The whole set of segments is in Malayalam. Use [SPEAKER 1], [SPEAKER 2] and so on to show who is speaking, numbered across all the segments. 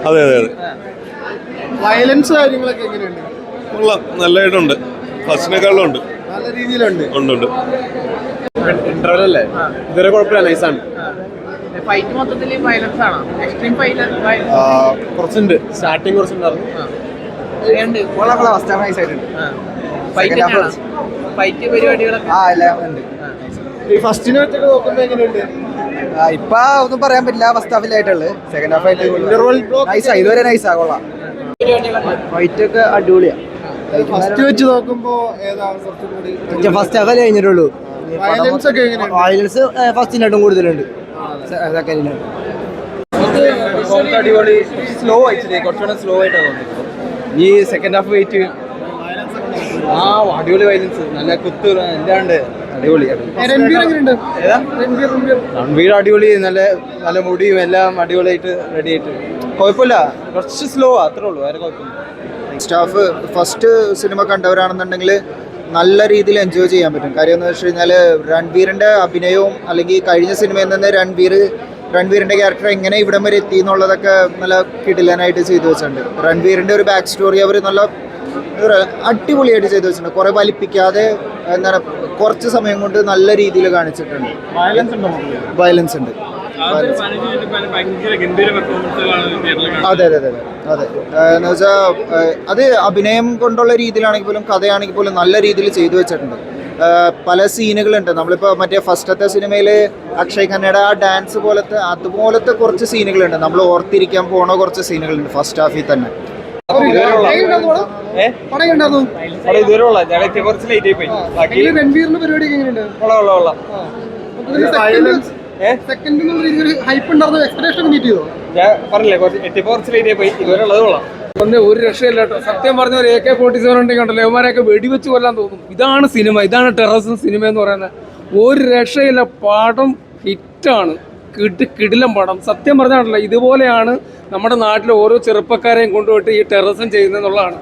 [SPEAKER 1] അതെ അതെ അതെ.
[SPEAKER 2] വയലൻസ് കാര്യങ്ങളൊക്കെ എങ്ങനെയുണ്ട്?
[SPEAKER 1] നല്ലതായിട്ടുണ്ട്. ഫസ്റ്റിനെക്കാളും ഉണ്ട്.
[SPEAKER 2] നല്ല രീതിയിലുണ്ട്.
[SPEAKER 1] ഉണ്ട്.
[SPEAKER 2] ഇന്റർവെൽ അല്ലേ? ഇതുവരെ കുഴപ്പമില്ല, നൈസാണ്.
[SPEAKER 3] ഫൈറ്റ് മൊത്തത്തിൽ വയലൻസ് ആണോ? എക്സ്ട്രീം
[SPEAKER 2] കുറച്ചുണ്ട്, സ്റ്റാർട്ടിങ് കുറച്ചുണ്ടായിരുന്നു.
[SPEAKER 3] ഫൈറ്റ് പരിപാടികളൊക്കെ
[SPEAKER 2] ഈ ഫസ്റ്റിനെ വെച്ചൊക്കെ നോക്കുമ്പോ എങ്ങനെയുണ്ട്?
[SPEAKER 4] ഇപ്പൊ ഒന്നും പറയാൻ പറ്റില്ല. ഫസ്റ്റ് ഹാഫിലായിട്ടുള്ളു. സെക്കൻഡ് ഹാഫ് ആയിട്ട് ഇതുവരെ നൈസാ, കൊള്ളാം. ഫൈറ്റ് ഒക്കെ അടിപൊളിയാ.
[SPEAKER 2] ഫസ്റ്റ് വെച്ച് നോക്കുമ്പോ ഏതാ കുറച്ചുകൂടി?
[SPEAKER 4] ഫസ്റ്റ് ഹാഫ് കഴിഞ്ഞിട്ടുള്ളൂ.
[SPEAKER 2] വയലൻസ് ഒക്കെ എങ്ങനെയുണ്ട്?
[SPEAKER 4] വയലൻസ് ഫസ്റ്റിനായിട്ടും കൂടുതലുണ്ട്. സെക്കൻഡിന്
[SPEAKER 5] അടിപൊളി. സ്ലോ ആയിട്ട് കുറച്ചുകൂടെ സ്ലോ ആയിട്ടാണ് തോന്നുന്നത്. ഈ സെക്കൻഡ് ഹാഫ് വെയിറ്റ് അടിപൊളി വയലൻസ്, നല്ല കുത്ത് എല്ലാണ്ട് അടിപൊളി. രൺവീർ അടിപൊളി, നല്ല നല്ല മുടിയും എല്ലാം അടിപൊളിയായിട്ട് റെഡി ആയിട്ട്. കുഴപ്പമില്ല, കുറച്ച് സ്ലോ അത്രേ ഉള്ളൂ, വേറെ കുഴപ്പമില്ല.
[SPEAKER 6] സ്റ്റാഫ് ഫസ്റ്റ് സിനിമ കണ്ടവരാണെന്നുണ്ടെങ്കിൽ നല്ല രീതിയിൽ എൻജോയ് ചെയ്യാൻ പറ്റും. കാര്യം എന്ന് വെച്ച് കഴിഞ്ഞാൽ രൺവീറിൻ്റെ അഭിനയവും അല്ലെങ്കിൽ കഴിഞ്ഞ സിനിമയിൽ നിന്ന് രൺവീറിൻ്റെ ക്യാരക്ടർ എങ്ങനെ ഇവിടം വരെ എത്തി എന്നുള്ളതൊക്കെ നല്ല കിടിലനായിട്ട് ചെയ്തു വെച്ചിട്ടുണ്ട്. രൺവീറിൻ്റെ ഒരു ബാക്ക് സ്റ്റോറി അവർ നല്ല അടിപൊളിയായിട്ട് ചെയ്തു വെച്ചിട്ടുണ്ട്. കുറേ വലിപ്പിക്കാതെ എന്താണ് കുറച്ച് സമയം കൊണ്ട് നല്ല രീതിയിൽ കാണിച്ചിട്ടുണ്ട്. വയലൻസ് ഉണ്ട്. അതെ അതെ അതെ അതെ. എന്ന് വെച്ചാൽ അത് അഭിനയം കൊണ്ടുള്ള രീതിയിലാണെങ്കിൽ പോലും കഥയാണെങ്കിൽ പോലും നല്ല രീതിയിൽ ചെയ്തു വെച്ചിട്ടുണ്ട്. പല സീനുകളുണ്ട്. നമ്മളിപ്പോൾ മറ്റേ ഫസ്റ്റത്തെ സിനിമയിൽ അക്ഷയ് ഖന്നയുടെ ആ ഡാൻസ് അതുപോലത്തെ കുറച്ച് സീനുകളുണ്ട്. നമ്മൾ ഓർത്തിരിക്കാൻ പോണ കുറച്ച് സീനുകളുണ്ട് ഫസ്റ്റ് ഹാഫിൽ തന്നെ.
[SPEAKER 7] ഒരു രക്ഷയില്ല കേട്ടോ. സത്യം പറഞ്ഞ ഒരു AK-47 ഉണ്ടെങ്കിൽ ഉണ്ടല്ലോ ഇവന്മാരെയൊക്കെ വെടിവെച്ച് കൊല്ലാൻ തോന്നും. ഇതാണ് സിനിമ, ഇതാണ് ടെററിസം സിനിമ എന്ന് പറയുന്നത്. ഒരു രക്ഷയില്ല. പടം ഹിറ്റാണ്, കിടിലം പടം. സത്യം പറഞ്ഞാണല്ലോ, ഇതുപോലെയാണ് നമ്മുടെ നാട്ടിലെ ഓരോ ചെറുപ്പക്കാരെയും കൊണ്ടുപോയിട്ട് ഈ ടെററിസം ചെയ്യുന്നതെന്നുള്ളതാണ്.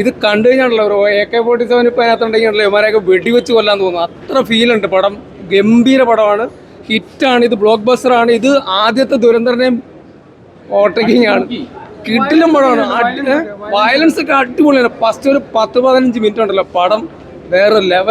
[SPEAKER 7] ഇത് കണ്ടു കഴിഞ്ഞാണല്ലോ ഒരു AK-47 ഇപ്പം അതിനകത്തുണ്ടെങ്കിലല്ലോ ഇവന്മാരെയൊക്കെ വെടിവെച്ച് കൊല്ലാൻ തോന്നും. അത്ര ഫീലുണ്ട്. പടം ഗംഭീര പടമാണ്, ഹിറ്റാണ്. ഇത് ബ്ലോക്ക് ബസ്റ്ററാണ്. ഇത് ആദ്യത്തെ ദുരന്തരനെയും ഓവർടേക്കിംഗ് ആണ്. കിടിലം പടമാണ്. വയലൻസ് ഒക്കെ അടിപൊളിയാണ്. ഫസ്റ്റ് ഒരു 10-15 മിനിറ്റ് ഉണ്ടല്ലോ പടം വേറെ ലെവൽ.